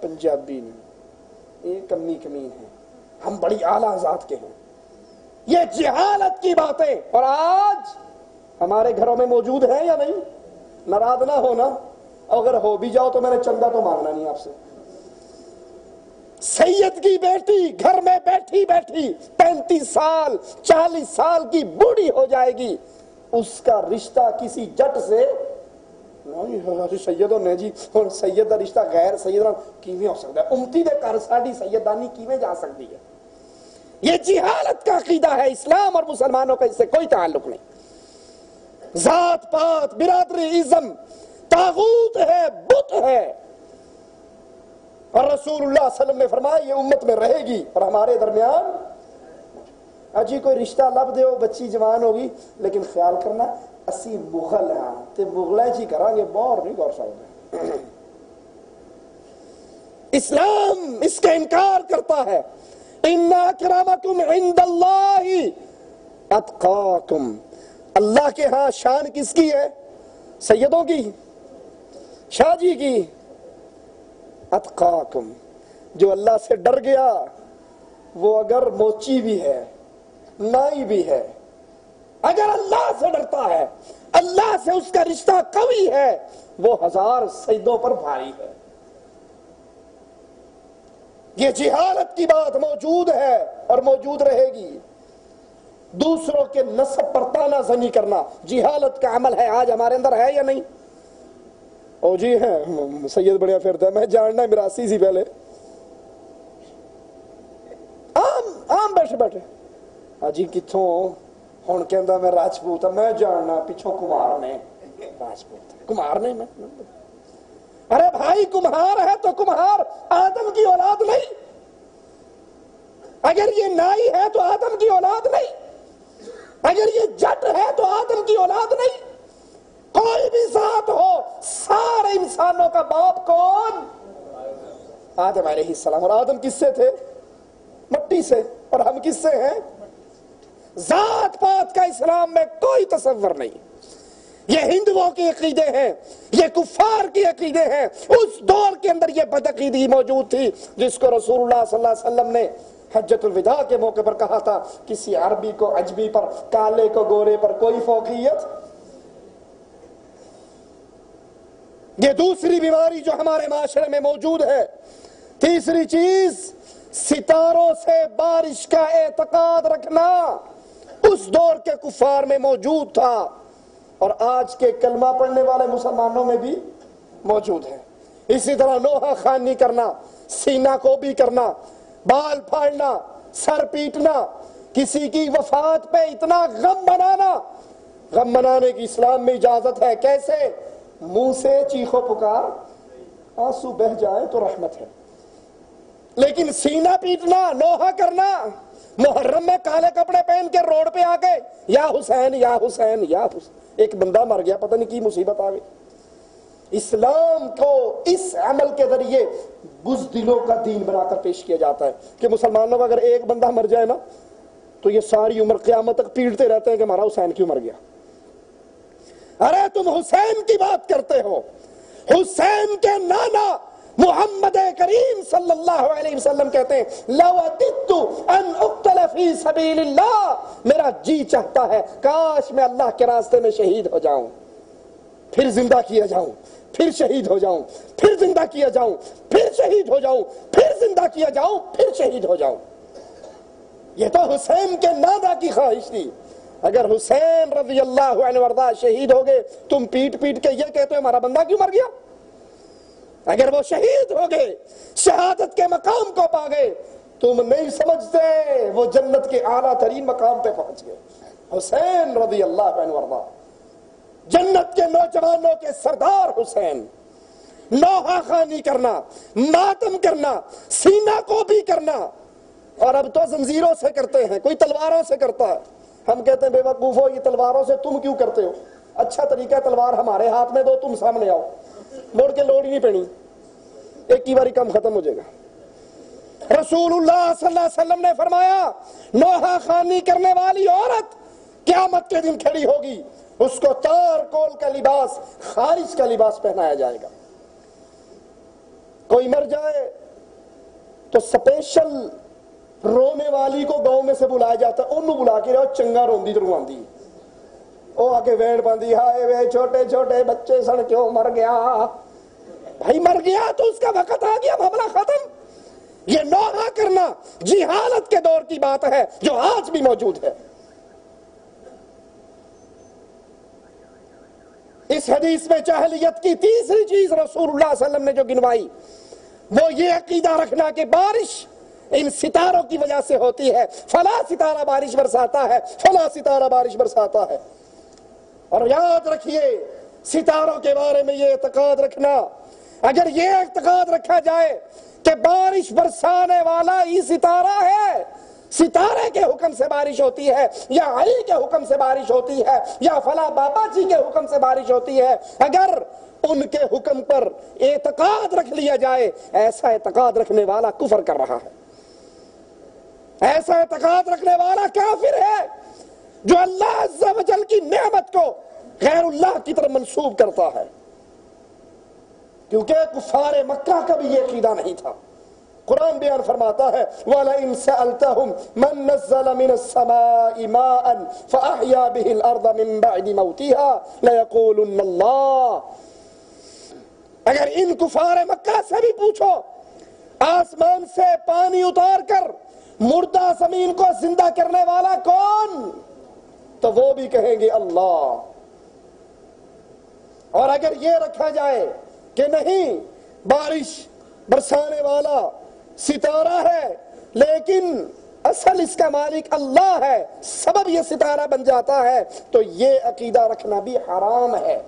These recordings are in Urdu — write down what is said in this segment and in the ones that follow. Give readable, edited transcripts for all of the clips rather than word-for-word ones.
پنجابی نہیں، یہ کمی کمین ہے، ہم بڑی اعلیٰ ذات کے ہیں۔ یہ جہالت کی باتیں اور آج ہمارے گھروں میں موجود ہیں یا نہیں؟ ناراض نہ ہونا، اگر ہو بھی جاؤ تو میں نے چندہ تو مانگنا نہیں آپ سے۔ سید کی بیٹی گھر میں بیٹھی بیٹھی 35 سال 40 سال کی بوڑھی ہو جائے گی، اس کا رشتہ کسی جٹ سے سید نے جی سید کا رشتہ غیر سید کیویں ہو سکتا ہے؟ امتی دے گھر ساڈی سیدانی کیویں جا سکتی ہے؟ یہ جہالت کا عقیدہ ہے، اسلام اور مسلمانوں کا اس سے کوئی تعلق نہیں۔ ذات پات برادری ازم طاغوت ہے، بت ہے، اور رسول اللہ صلی اللہ علیہ وسلم نے فرمایا یہ امت میں رہے گی اور ہمارے درمیان اجی کوئی رشتہ لب دیو، بچی جوان ہوگی، لیکن خیال کرنا اسی مغل ہاں تے مغلیں جی کریں گے، باہر نہیں کر سکتے۔ اسلام اس کا انکار کرتا ہے، ان اکرمکم عند اللہ اتقاکم، اللہ کے ہاں شان کس کی ہے؟ سیدوں کی، شاہ جی کی۔ اتقاکم، جو اللہ سے ڈر گیا وہ اگر موچی بھی ہے نائی بھی ہے، اگر اللہ سے ڈرتا ہے، اللہ سے اس کا رشتہ قوی ہے، وہ 1000 سیدوں پر بھاری ہے۔ یہ جہالت کی بات موجود ہے اور موجود رہے گی۔ دوسروں کے نسب پر تانا زنی کرنا جہالت کا عمل ہے، آج ہمارے اندر ہے یا نہیں؟ او جی ہے سید بڑیا پھرتا ہے، میں جاننا ہے میراسی سی پہلے عام بیٹھے بیٹھے جی کتھوں ہن کہندا میں راجپوت ہاں، میں جاننا پچھوں کمار نے راجپوت کمار نے، میں ارے بھائی کمہار ہے تو کمہار آدم کی اولاد نہیں، اگر یہ نائی ہے تو آدم کی اولاد نہیں، اگر یہ جٹ ہے تو آدم کی اولاد نہیں، کوئی بھی ذات ہو، سارے انسانوں کا باپ کون؟ آدم علیہ السلام۔ اور آدم کس سے تھے؟ مٹی سے، اور ہم کس سے ہیں؟ ذات پات کا اسلام میں کوئی تصور نہیں۔ یہ ہندوؤں کے عقیدے ہیں، یہ کفار کے عقیدے ہیں۔ اس دور کے اندر یہ بدعقیدگی موجود تھی جس کو رسول اللہ صلی اللہ علیہ وسلم نے حجۃ الوداع کے موقع پر کہا تھا، کسی عربی کو عجمی پر، کالے کو گورے پر کوئی فوقیت۔ یہ دوسری بیماری جو ہمارے معاشرے میں موجود ہے۔ تیسری چیز، ستاروں سے بارش کا اعتقاد رکھنا اس دور کے کفار میں موجود تھا اور آج کے کلمہ پڑھنے والے مسلمانوں میں بھی موجود ہے۔ اسی طرح نوحہ خوانی کرنا، سینہ کو بھی کرنا، بال پھاڑنا، سر پیٹنا، کسی کی وفات پہ اتنا غم منانا۔ غم منانے کی اسلام میں اجازت ہے، کیسے؟ منہ سے چیخو پکار، آنسو بہ جائیں تو رحمت ہے، لیکن سینہ پیٹنا، نوحہ کرنا، محرم میں کالے کپڑے پہن کے روڈ پہ آ کے یا حسین یا حسین یا حسین، ایک بندہ مر گیا، پتہ نہیں کی مصیبت آ گئی۔ اسلام کو اس عمل کے ذریعے بزدلوں کا دین بنا کر پیش کیا جاتا ہے کہ مسلمانوں کا اگر ایک بندہ مر جائے نا تو یہ ساری عمر قیامت تک پیٹتے رہتے ہیں کہ ہمارا حسین کیوں مر گیا۔ ارے تم حسین کی بات کرتے ہو، حسین کے نانا محمد کریم صلی اللہ علیہ وسلم کہتے ہیں لو وددت ان اقتل فی سبیل اللہ، میرا جی چاہتا ہے کاش میں اللہ کے راستے میں شہید ہو جاؤں، پھر زندہ کیا جاؤں، پھر شہید ہو جاؤں، پھر زندہ کیا جاؤں، پھر شہید ہو جاؤں، پھر زندہ کیا جاؤں، پھر شہید ہو جاؤں۔ یہ تو حسین کے نانا کی خواہش تھی۔ اگر حسین رضی اللہ عنہ وارضہ شہید ہو گئے، تم پیٹ پیٹ کے یہ کہتے ہو ہمارا بندہ کیوں مر گیا؟ اگر وہ شہید ہو گئے، شہادت کے مقام کو پا گئے، تم نہیں سمجھتے وہ جنت کے اعلیٰ ترین مقام پہ پہنچ گئے۔ حسین رضی اللہ عنہ وارضہ، جنت کے نوجوانوں کے سردار حسین، نوحہ خوانی کرنا، ماتم کرنا، سینہ کو بھی کرنا، اور اب تو زنجیروں سے کرتے ہیں، کوئی تلواروں سے کرتا ہے۔ ہم کہتے ہیں بے وقوفو یہ تلواروں سے تم کیوں کرتے ہو؟ اچھا طریقہ تلوار ہمارے ہاتھ میں دو، تم سامنے آؤ، موڑ کے لوڑ ہی نہیں پڑی، ایک ہی باری کام ختم ہو جائے گا۔ رسول اللہ صلی اللہ علیہ وسلم نے فرمایا نوحہ خوانی کرنے والی عورت قیامت کے دن کھڑی ہوگی، اس کو تار کول کا لباس، خارج کا لباس پہنایا جائے گا۔ کوئی مر جائے تو سپیشل رونے والی کو گاؤں میں سے بلایا جاتا ہے، انہوں بلا کے رہو چنگا روندی تو رواندی، وہ آ کے ویڑ باندھی، ہائے وے چھوٹے چھوٹے بچے سن کیوں مر گیا؟ بھائی مر گیا تو اس کا وقت آ گیا، معاملہ ختم۔ یہ نوحہ کرنا جہالت کے دور کی بات ہے جو آج بھی موجود ہے۔ اس حدیث میں جاہلیت کی تیسری چیز رسول اللہ صلی اللہ علیہ وسلم نے جو گنوائی وہ یہ عقیدہ رکھنا کہ بارش ان ستاروں کی وجہ سے ہوتی ہے، فلاں ستارہ بارش برساتا ہے، فلاں ستارہ بارش برساتا ہے۔ اور یاد رکھیے ستاروں کے بارے میں یہ اعتقاد رکھنا، اگر یہ اعتقاد رکھا جائے کہ بارش برسانے والا ہی ستارہ ہے، ستارے کے حکم سے بارش ہوتی ہے یا علی کے حکم سے بارش ہوتی ہے یا فلاں بابا جی کے حکم سے بارش ہوتی ہے، اگر ان کے حکم پر اعتقاد رکھ لیا جائے، ایسا اعتقاد رکھنے والا کفر کر رہا ہے، ایسا اعتقاد رکھنے والا کافر ہے جو اللہ عز و جل کی نعمت کو غیر اللہ کی طرف منسوب کرتا ہے، کیونکہ کفار مکہ کا بھی یہ عقیدہ نہیں تھا۔ قرآن بیان فرماتا ہے وَلَئِن سَأَلْتَهُمْ مَن نَزَّلَ مِنَ السَّمَاءِ مَاءً فَأَحْيَا بِهِ الْأَرْضَ مِن بَعْدِ مَوْتِهَا لَيَقُولُنَّ اللَّهُ، اگر ان کفار مکہ سے بھی پوچھو آسمان سے پانی اتار کر مردہ زمین کو زندہ کرنے والا کون، تو وہ بھی کہیں گے اللہ۔ اور اگر یہ رکھا جائے کہ نہیں بارش برسانے والا ستارہ ہے لیکن اصل اس کا مالک اللہ ہے، سبب یہ ستارہ بن جاتا ہے، تو یہ عقیدہ رکھنا بھی حرام ہے،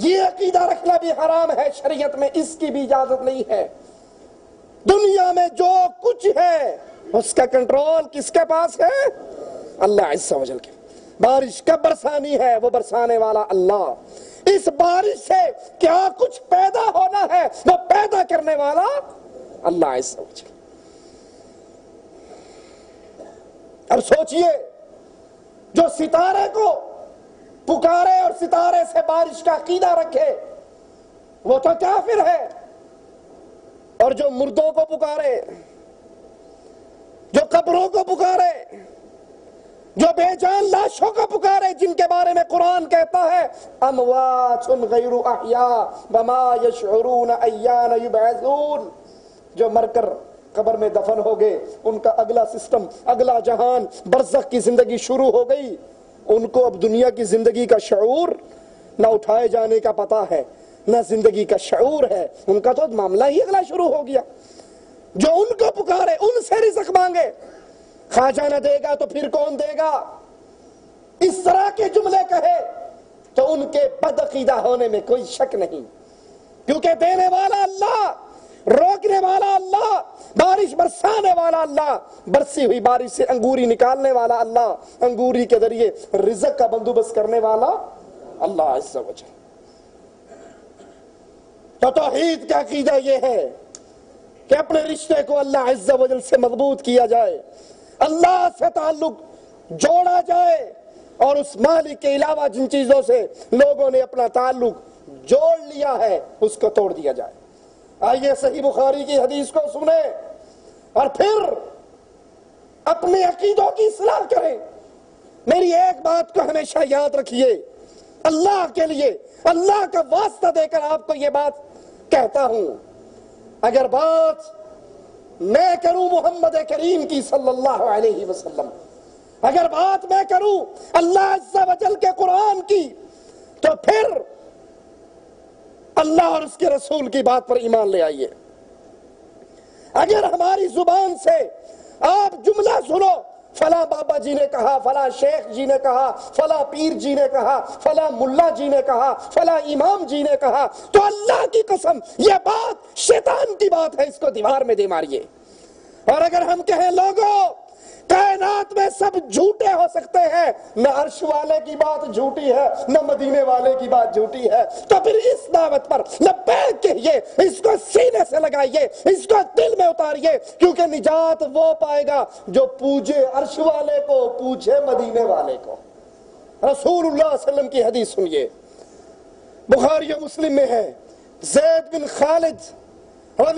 یہ عقیدہ رکھنا بھی حرام ہے، شریعت میں اس کی بھی اجازت نہیں ہے۔ دنیا میں جو کچھ ہے اس کا کنٹرول کس کے پاس ہے؟ اللہ عز و جل کے۔ بارش کب برسانی ہے وہ برسانے والا اللہ، اس بارش سے کیا کچھ پیدا ہونا ہے وہ پیدا کرنے والا اللہ عز و جل۔ اب سوچئے جو ستارے کو پکارے اور ستارے سے بارش کا عقیدہ رکھے وہ تو کافر ہے، اور جو مردوں کو پکارے، جو قبروں کو پکارے، جو بے جان لاشوں کو پکارے، جن کے بارے میں قرآن کہتا ہے اموات غیر احیاء وما یشعرون ایان یبعثون، جو مر کر قبر میں دفن ہو گئے، ان کا اگلا سسٹم، اگلا جہان، برزخ کی زندگی شروع ہو گئی، ان کو اب دنیا کی زندگی کا شعور نہ اٹھائے جانے کا پتہ ہے نہ زندگی کا شعور ہے، ان کا تو معاملہ ہی اگلا شروع ہو گیا۔ جو ان کو پکارے، ان سے رزق مانگے، خواجہ نہ دے گا تو پھر کون دے گا، اس طرح کے جملے کہے تو ان کے بدعقیدہ ہونے میں کوئی شک نہیں، کیونکہ دینے والا اللہ، روکنے والا اللہ، بارش برسانے والا اللہ، برسی ہوئی بارش سے انگوری نکالنے والا اللہ، انگوری کے ذریعے رزق کا بندوبست کرنے والا اللہ عز و جل۔ تو توحید کا عقیدہ یہ ہے کہ اپنے رشتے کو اللہ عز و جل سے مضبوط کیا جائے، اللہ سے تعلق جوڑا جائے، اور اس مالک کے علاوہ جن چیزوں سے لوگوں نے اپنا تعلق جوڑ لیا ہے اس کو توڑ دیا جائے۔ آئیے صحیح بخاری کی حدیث کو سنیں اور پھر اپنے عقیدوں کی اصلاح کریں۔ میری ایک بات کو ہمیشہ یاد رکھیے، اللہ کے لیے اللہ کا واسطہ دے کر آپ کو یہ بات کہتا ہوں، اگر بات میں کروں محمد کریم کی صلی اللہ علیہ وسلم، اگر بات میں کروں اللہ عز و جل کے قرآن کی، تو پھر اللہ اور اس کے رسول کی بات پر ایمان لے آئیے۔ اگر ہماری زبان سے آپ جملہ سنو فلاں بابا جی نے کہا، فلاں شیخ جی نے کہا، فلاں پیر جی نے کہا، فلاں ملا جی نے کہا، فلاں امام جی نے کہا، تو اللہ کی قسم یہ بات شیطان کی بات ہے، اس کو دیوار میں دے ماریے۔ اور اگر ہم کہیں لوگوں کائنات میں سب جھوٹے ہو سکتے ہیں، نہ عرش والے کی بات جھوٹی ہے نہ مدینے والے کی بات جھوٹی ہے، تو پھر اس دعوت پر لبیک کہیے، اس کو سینے سے لگائیے، اس کو دل میں اتاریے، کیونکہ نجات وہ پائے گا جو پوجے عرش والے کو، پوجے مدینے والے کو۔ رسول اللہ صلی اللہ علیہ وسلم کی حدیث سنیے، بخاری و مسلم میں ہے، زید بن خالد اور